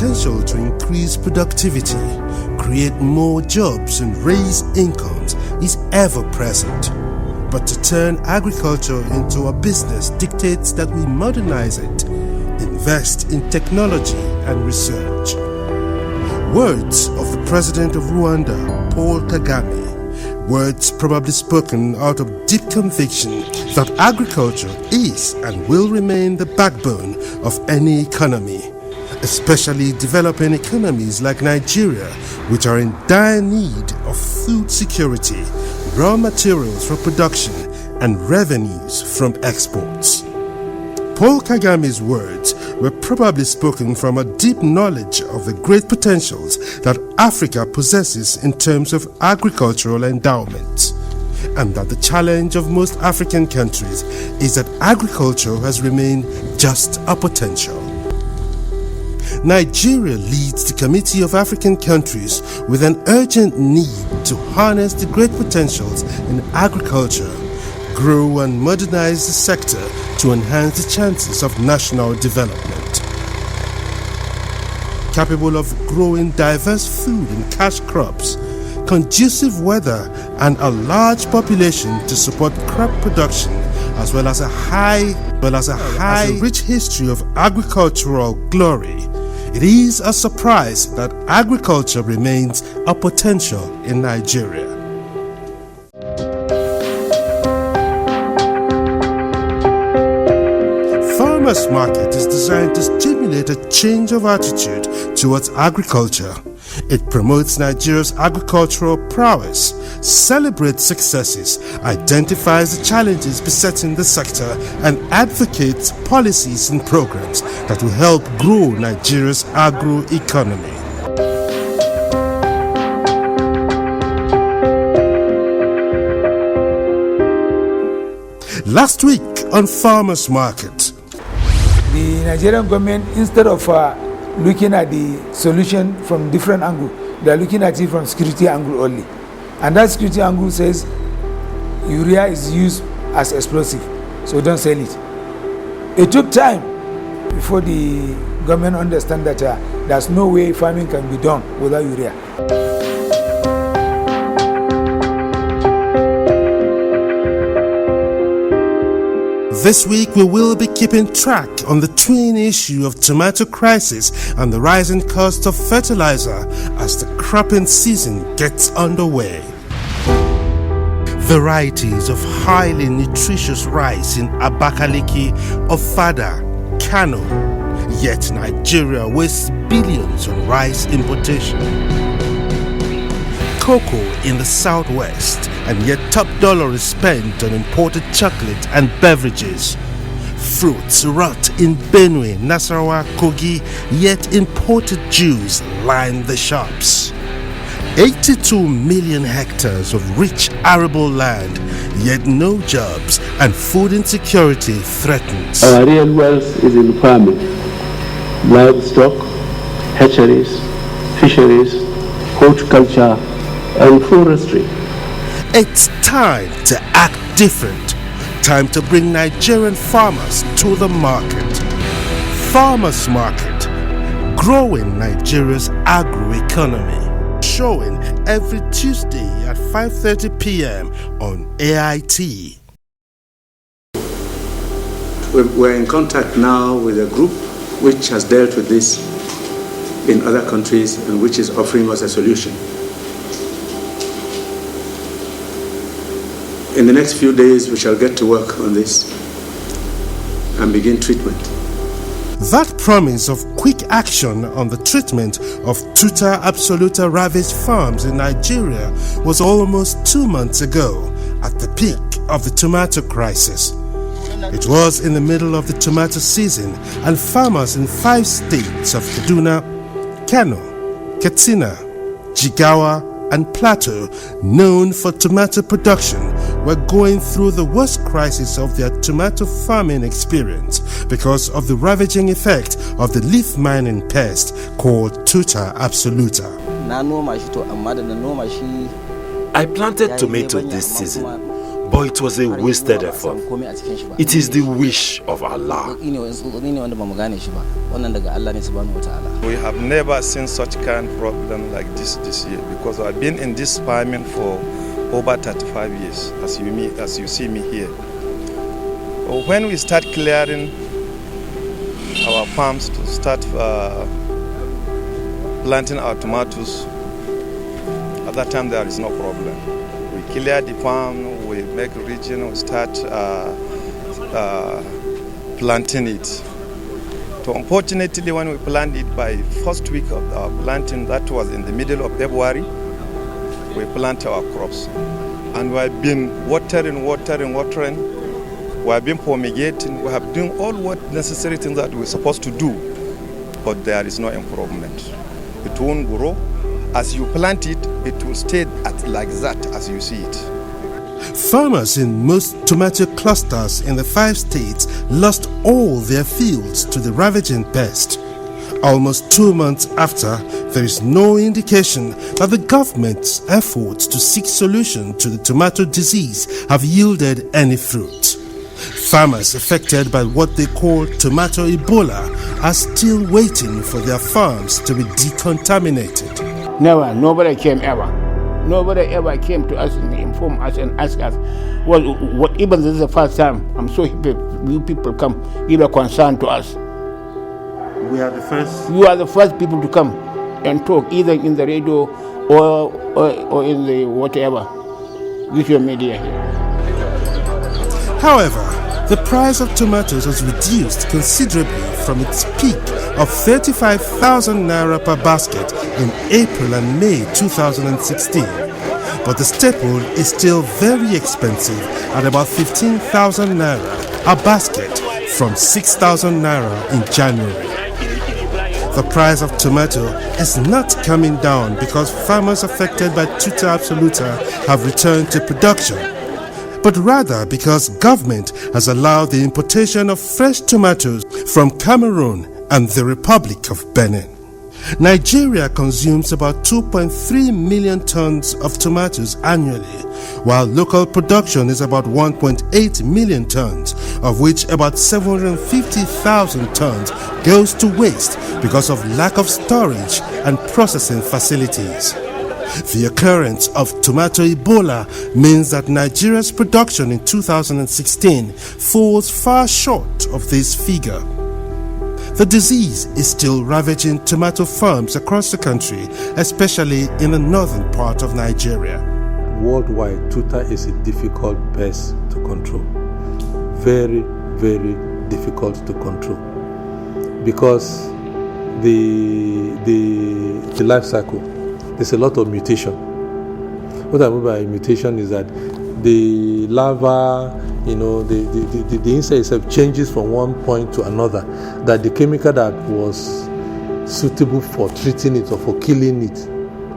potential to increase productivity, create more jobs and raise incomes is ever present. But to turn agriculture into a business dictates that we modernize it, invest in technology and research. Words of the President of Rwanda, Paul Kagame. Words probably spoken out of deep conviction that agriculture is and will remain the backbone of any economy, especially developing economies like Nigeria, which are in dire need of food security, raw materials for production, and revenues from exports. Paul Kagame's words were probably spoken from a deep knowledge of the great potentials that Africa possesses in terms of agricultural endowments, and that the challenge of most African countries is that agriculture has remained just a potential. Nigeria leads the Committee of African Countries with an urgent need to harness the great potentials in agriculture, grow and modernize the sector to enhance the chances of national development. Capable of growing diverse food and cash crops, conducive weather and a large population to support crop production, as well as a rich history of agricultural glory, it is a surprise that agriculture remains a potential in Nigeria. Farmers Market is designed to stimulate a change of attitude towards agriculture. It promotes Nigeria's agricultural prowess, celebrates successes, identifies the challenges besetting the sector, and advocates policies and programs that will help grow Nigeria's agro-economy. Last week on Farmers Market, the Nigerian government, instead of looking at the solution from different angles, they are looking at it from security angle only. And that security angle says urea is used as explosive, so don't sell it. It took time before the government understand that there's no way farming can be done without urea. This week we will be keeping track on the twin issue of tomato crisis and the rising cost of fertilizer as the cropping season gets underway. Varieties of highly nutritious rice in Abakaliki, Ofada, Kano, yet Nigeria wastes billions on rice importation. Cocoa in the southwest, and yet top dollar is spent on imported chocolate and beverages. Fruits rot in Benue, Nasarawa, Kogi, yet imported juice line the shops. 82 million hectares of rich arable land, yet no jobs, and food insecurity threatens. Our real wealth is in farming, livestock, hatcheries, fisheries, horticulture, and forestry. It's time to act different. Time to bring Nigerian farmers to the market. Farmers Market, growing Nigeria's agro-economy. Showing every Tuesday at 5:30 p.m. on AIT. We're in contact now with a group which has dealt with this in other countries and which is offering us a solution. In the next few days, we shall get to work on this and begin treatment. That promise of quick action on the treatment of Tuta absoluta ravaged farms in Nigeria was almost 2 months ago, at the peak of the tomato crisis. It was in the middle of the tomato season, and farmers in 5 states of Kaduna, Kano, Katsina, Jigawa, and Plateau, known for tomato production, were going through the worst crisis of their tomato farming experience because of the ravaging effect of the leaf mining pest called Tuta absoluta. I planted tomato this season, but it was a wasted effort. It is the wish of Allah. We have never seen such kind of problem like this year, because I've been in this farming for over 35 years, as you see me here. When we start clearing our farms to start planting our tomatoes, at that time there is no problem. We clear the farm, we make region, we start planting it. So unfortunately, when we plant it, by first week of our planting, that was in the middle of February, we plant our crops. And we have been watering. We have been fumigating. We have done all what necessary things that we're supposed to do, but there is no improvement. It won't grow. As you plant it, it will stay like that as you see it. Farmers in most tomato clusters in the 5 states lost all their fields to the ravaging pest. Almost 2 months after, there is no indication that the government's efforts to seek solution to the tomato disease have yielded any fruit. Farmers affected by what they call tomato ebola are still waiting for their farms to be decontaminated. Never, nobody came ever. Nobody ever came to us and informed us and asked us, well, what, even this is the first time, I'm so happy you people come, give a concern to us. We are the first? You are the first people to come and talk, either in the radio or in the whatever, visual media. However, the price of tomatoes has reduced considerably from its peak of 35,000 naira per basket in April and May 2016. But the staple is still very expensive at about 15,000 naira a basket from 6,000 naira in January. The price of tomato is not coming down because farmers affected by tuta absoluta have returned to production, but rather because government has allowed the importation of fresh tomatoes from Cameroon and the Republic of Benin. Nigeria consumes about 2.3 million tons of tomatoes annually, while local production is about 1.8 million tons, of which about 750,000 tons goes to waste because of lack of storage and processing facilities. The occurrence of tomato ebola means that Nigeria's production in 2016 falls far short of this figure. The disease is still ravaging tomato farms across the country, especially in the northern part of Nigeria. Worldwide, tuta is a difficult pest to control. Very, very difficult to control. Because the life cycle, there's a lot of mutation. What I mean by mutation is that the larva, the insect itself changes from one point to another, that the chemical that was suitable for treating it or for killing it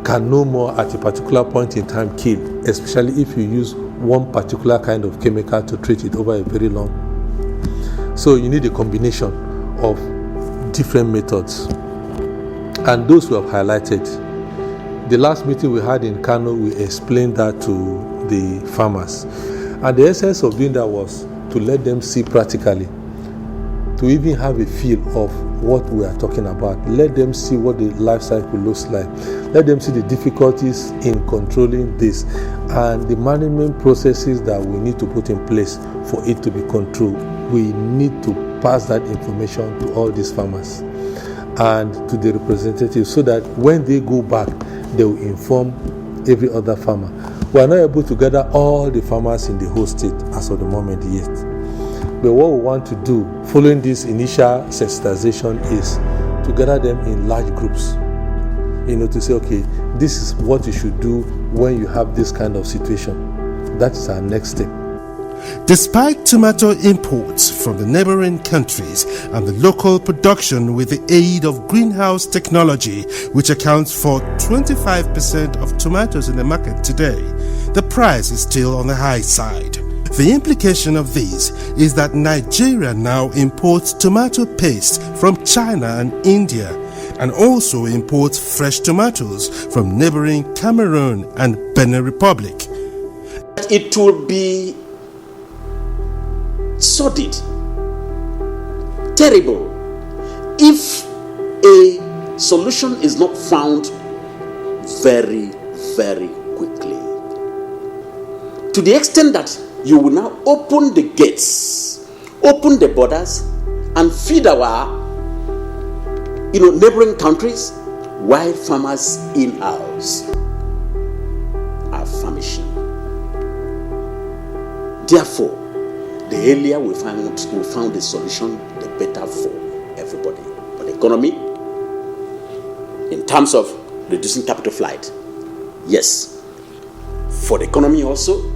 can no more at a particular point in time kill, especially if you use one particular kind of chemical to treat it over a very long. So you need a combination of different methods, and those we have highlighted. The last meeting we had in Kano, we explained that to the farmers. And the essence of doing that was to let them see practically, to even have a feel of what we are talking about. Let them see what the life cycle looks like. Let them see the difficulties in controlling this and the management processes that we need to put in place for it to be controlled. We need to pass that information to all these farmers and to the representatives so that when they go back, they will inform every other farmer. We are not able to gather all the farmers in the whole state as of the moment yet. But what we want to do following this initial sensitization is to gather them in large groups. To say, okay, this is what you should do when you have this kind of situation. That is our next step. Despite tomato imports from the neighboring countries and the local production with the aid of greenhouse technology, which accounts for 25% of tomatoes in the market today, the price is still on the high side. The implication of this is that Nigeria now imports tomato paste from China and India, and also imports fresh tomatoes from neighboring Cameroon and Benin Republic. It will be sordid, terrible, if a solution is not found very, very quickly. To the extent that you will now open the gates, open the borders, and feed our neighboring countries, while farmers in-house are famishing. Therefore, the earlier we found a solution, the better for everybody. For the economy, in terms of reducing capital flight, yes. For the economy also,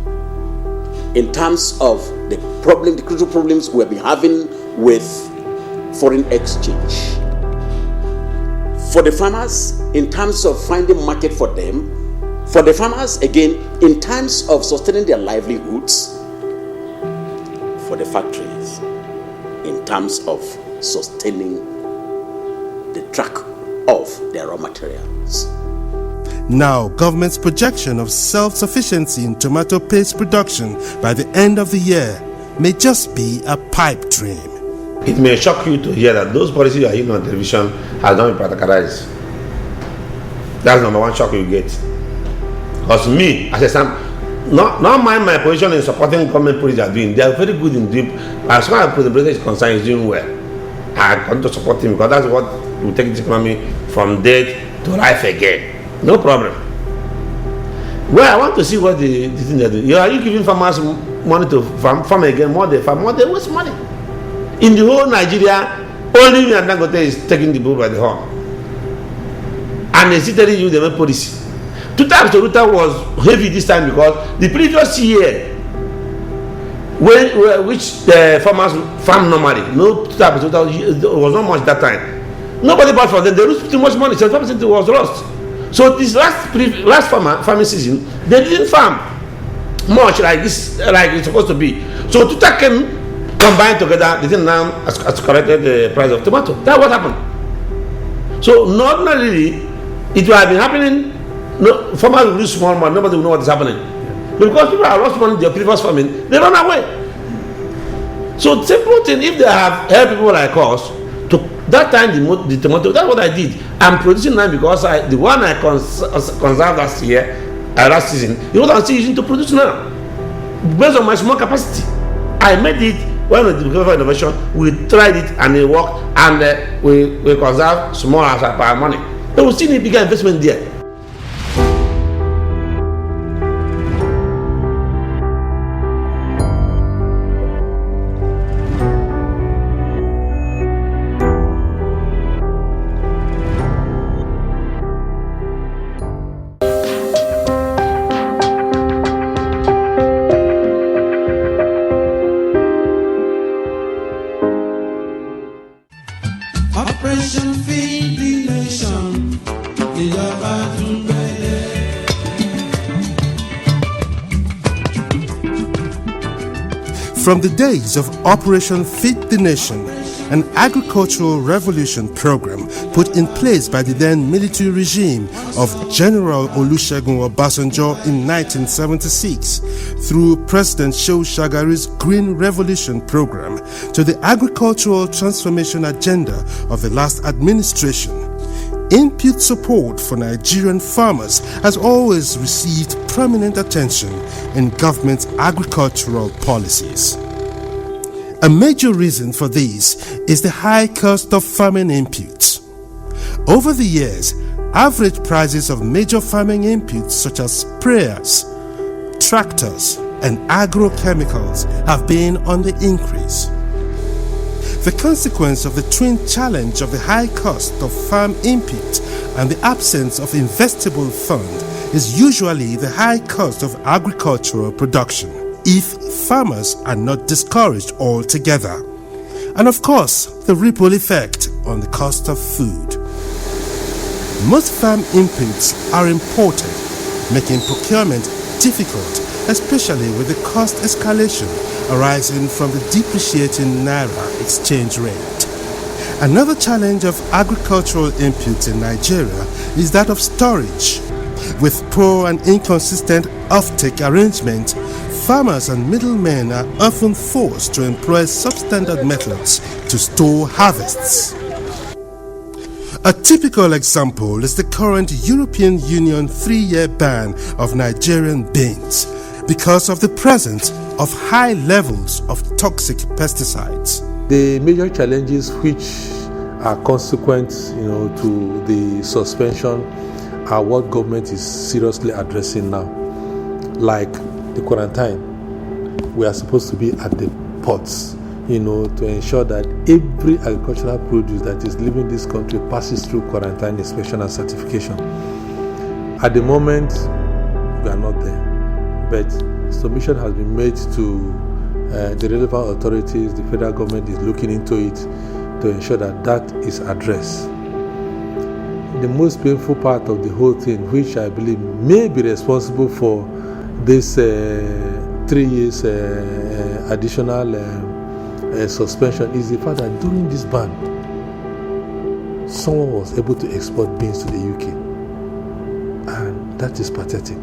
in terms of the critical problems we've been having with foreign exchange. For the farmers, in terms of finding market for them. For the farmers, again, in terms of sustaining their livelihoods. For the factories, in terms of sustaining the track of their raw materials. Now, government's projection of self-sufficiency in tomato paste production by the end of the year may just be a pipe dream. It may shock you to hear that those policies you are hearing on television have not been practicalized. That's number one shock you get. Because me, as a Sam, not mind my position in supporting government policies are doing. They are very good in doing. As far as the president is concerned, he's doing well. I want to support him because that's what will take this economy from death to life again. No problem. Well, I want to see what the thing they do. Are you giving farmers money to farm again? More they farm, more they waste money. In the whole Nigeria, only me and Dangote is taking the bull by the horn. And they still telling you the policy. 2 times the router was heavy this time because the previous year, which the farmers farm normally, no 2 times the router was not much that time. Nobody bought from them. They lose too much money. 75% was lost. So this last farming season, they didn't farm much like this, like it's supposed to be. So Tuta came combined together. They didn't now has corrected the price of tomato. That's what happened. So not really, it will have been happening. No, farmers will lose small money. Nobody will know what is happening. Because people have lost money in their previous farming, they run away. So simple thing, if they have helped people like us to that time the tomato, that's what I did. I'm producing now because the one I conserved last year, last season, it was I'm still using to produce now. Based on my small capacity. I made it when we did for innovation, we tried it and it worked, and we conserve small as our money. But we still need bigger investment there. Operation Feed the Nation. From the days of Operation Feed the Nation, an agricultural revolution program put in place by the then military regime of General Olusegun Obasanjo in 1976, through President Shehu Shagari's Green Revolution program, to the agricultural transformation agenda of the last administration. Input support for Nigerian farmers has always received prominent attention in government agricultural policies. A major reason for this is the high cost of farming inputs. Over the years, average prices of major farming inputs such as sprayers, tractors, and agrochemicals have been on the increase. The consequence of the twin challenge of the high cost of farm input and the absence of investable fund is usually the high cost of agricultural production, if farmers are not discouraged altogether. And of course, the ripple effect on the cost of food. Most farm inputs are imported, making procurement difficult, especially with the cost escalation arising from the depreciating naira exchange rate. Another challenge of agricultural inputs in Nigeria is that of storage. With poor and inconsistent offtake arrangement, farmers and middlemen are often forced to employ substandard methods to store harvests. A typical example is the current European Union 3-year ban of Nigerian beans because of the presence of high levels of toxic pesticides. The major challenges which are consequent, to the suspension are what government is seriously addressing now, like the quarantine. We are supposed to be at the ports, to ensure that every agricultural produce that is leaving this country passes through quarantine inspection and certification. At the moment, we are not there, but submission has been made to the relevant authorities. The federal government is looking into it to ensure that that is addressed. The most painful part of the whole thing, which I believe may be responsible for this 3 years additional suspension, is the fact that during this ban, someone was able to export beans to the UK, and that is pathetic.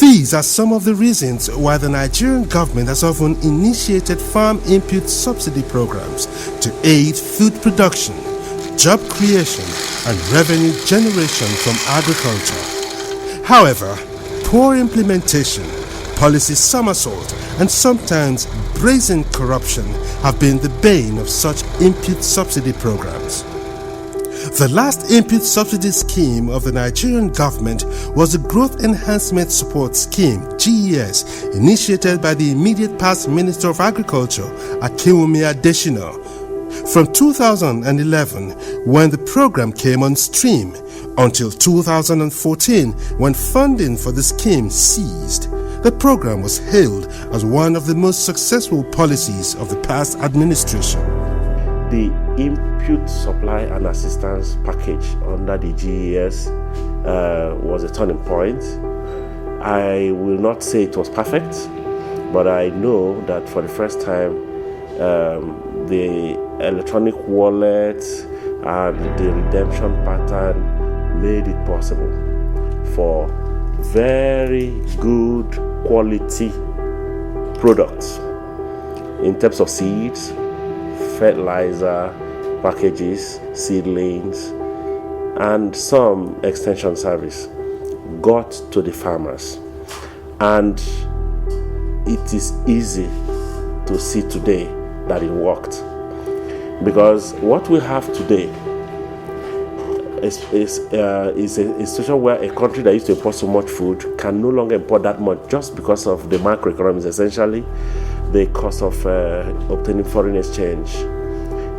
These are some of the reasons why the Nigerian government has often initiated farm input subsidy programs to aid food production, job creation, and revenue generation from agriculture. However, poor implementation, policy somersault, and sometimes brazen corruption have been the bane of such input subsidy programs. The last input subsidy scheme of the Nigerian government was the Growth Enhancement Support Scheme, GES, initiated by the immediate past Minister of Agriculture, Akinwumi Adesina. From 2011, when the program came on stream, until 2014, when funding for the scheme ceased, the program was hailed as one of the most successful policies of the past administration. The input supply and assistance package under the GES was a turning point. I will not say it was perfect, but I know that for the first time, the electronic wallet and the redemption pattern made it possible for very good quality products in terms of seeds, fertilizer, packages, seedlings, and some extension service got to the farmers. And it is easy to see today that it worked, because what we have today is a situation where a country that used to import so much food can no longer import that much just because of the macroeconomics. Essentially, the cost of obtaining foreign exchange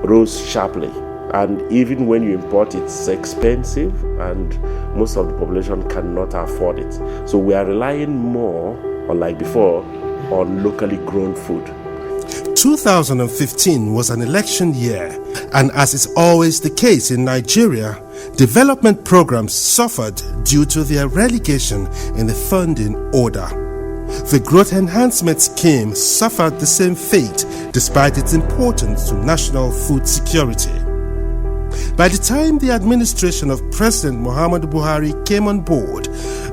rose sharply, and even when you import, it's expensive, and most of the population cannot afford it. So we are relying more, unlike before, on locally grown food. 2015 was an election year, and as is always the case in Nigeria, development programs suffered due to their relegation in the funding order. The Growth Enhancement Scheme suffered the same fate despite its importance to national food security. By the time the administration of President Muhammadu Buhari came on board,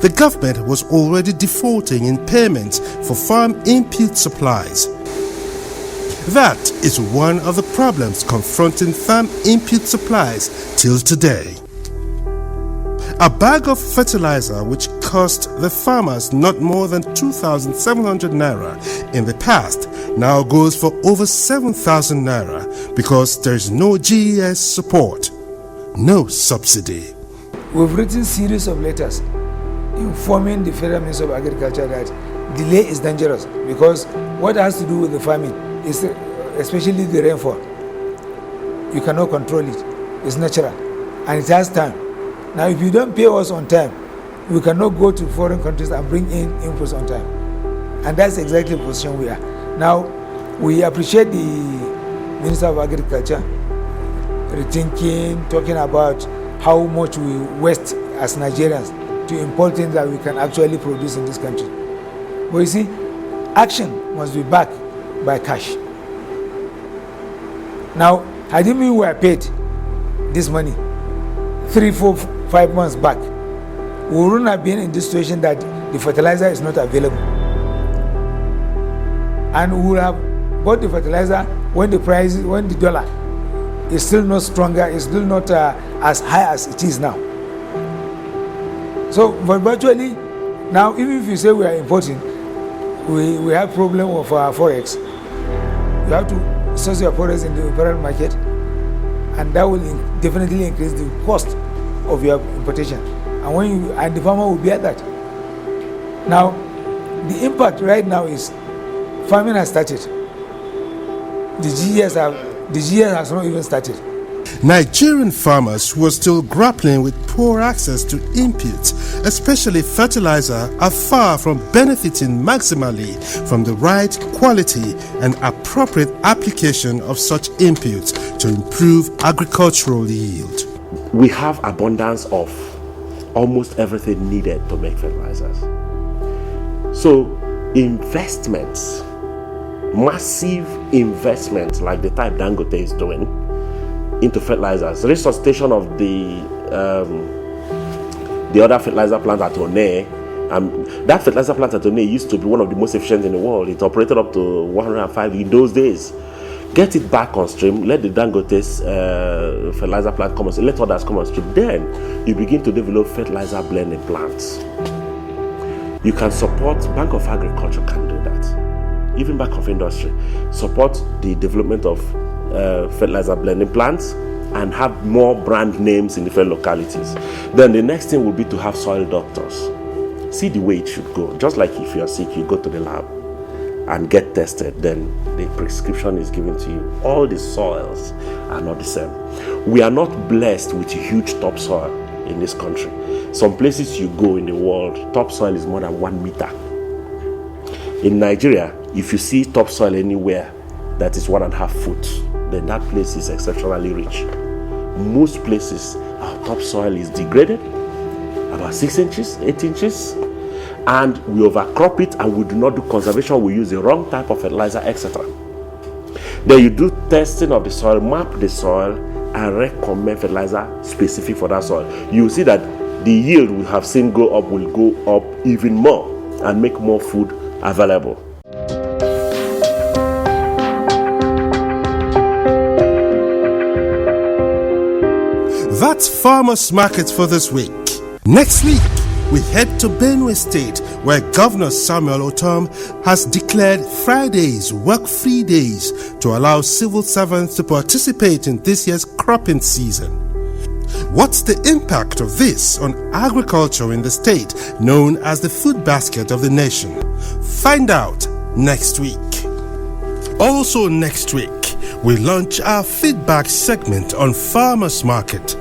the government was already defaulting in payments for farm input supplies. That is one of the problems confronting farm input supplies till today. A bag of fertilizer which cost the farmers not more than 2,700 naira in the past now goes for over 7,000 naira because there is no GES support, no subsidy. We've written a series of letters informing the Federal Minister of Agriculture that delay is dangerous, because what has to do with the farming is especially the rainfall. You cannot control it. It's natural and it has time. Now, if you don't pay us on time, we cannot go to foreign countries and bring in inputs on time. And that's exactly the position we are. Now, we appreciate the Minister of Agriculture rethinking, talking about how much we waste as Nigerians to import things that we can actually produce in this country. But you see, action must be backed by cash. Now, had it been we were paid this money 3, 4, 5 months back, we wouldn't have been in this situation that the fertilizer is not available. and we would have bought the fertilizer when the dollar is still not stronger, is still not as high as it is now. So, but virtually now, even if you say we are importing, we have problem of forex. You have to source your forex in the foreign market, and that will definitely increase the cost of your importation. And the farmer will bear that. Now, the impact right now is farming has started. The GS has not even started. Nigerian farmers who are still grappling with poor access to inputs, especially fertilizer, are far from benefiting maximally from the right quality and appropriate application of such inputs to improve agricultural yield. We have abundance of almost everything needed to make fertilizers. So investments, massive investments like the type Dangote is doing into fertilizers, resuscitation of the other fertilizer plant at One. That fertilizer plant at One used to be one of the most efficient in the world. It operated up to 105 in those days. Get it back on stream, let the Dangote's fertilizer plant come on stream, let others come on stream. Then you begin to develop fertilizer blending plants. You can support, Bank of Agriculture can do that. Even Bank of Industry, support the development of fertilizer blending plants and have more brand names in different localities. Then the next thing will be to have soil doctors. See the way it should go. Just like if you are sick, you go to the lab and get tested, then the prescription is given to you. All the soils are not the same. We are not blessed with huge topsoil in this country. Some places you go in the world, topsoil is more than 1 meter. In Nigeria, if you see topsoil anywhere that is 1.5 foot, then that place is exceptionally rich. Most places, our topsoil is degraded, about 6 inches, 8 inches, and we overcrop it and we do not do conservation. We use the wrong type of fertilizer, etc. Then you do testing of the soil, map the soil, and recommend fertilizer specific for that soil. You will see that the yield we have seen go up will go up even more and make more food available. That's Farmers Market for this week. Next week, we head to Benue State, where Governor Samuel Otom has declared Fridays work-free days to allow civil servants to participate in this year's cropping season. What's the impact of this on agriculture in the state, known as the food basket of the nation? Find out next week. Also next week, we launch our feedback segment on Farmers Market.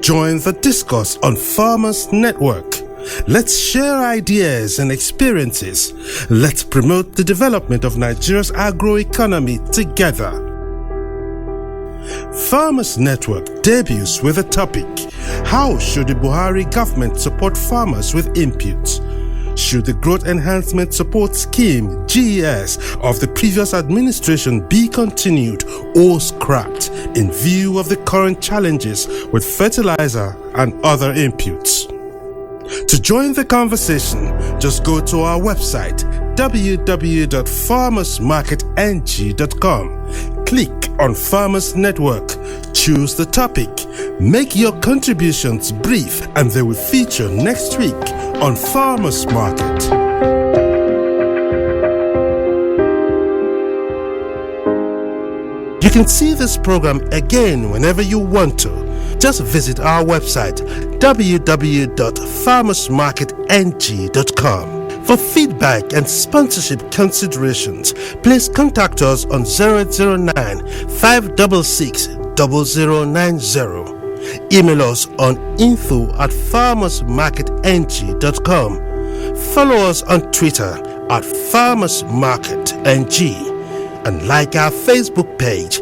Join the discourse on Farmers Network. Let's share ideas and experiences. Let's promote the development of Nigeria's agroeconomy together. Farmers Network debuts with a topic: how should the Buhari government support farmers with inputs? Should the Growth Enhancement Support Scheme (GES) of the previous administration be continued or scrapped in view of the current challenges with fertilizer and other inputs? To join the conversation, just go to our website www.farmersmarketng.com. Click on Farmers Network, choose the topic, make your contributions brief, and they will feature next week on Farmers Market. You can see this program again whenever you want to. Just visit our website www.farmersmarketng.com. For feedback and sponsorship considerations, please contact us on 009 566 0090. Email us on info@farmersmarketng.com. Follow us on Twitter @farmersmarketng. And like our Facebook page.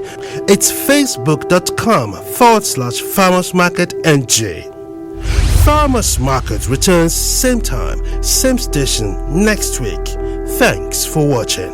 It's facebook.com/farmersmarketng. Farmers Market returns same time, same station next week. Thanks for watching.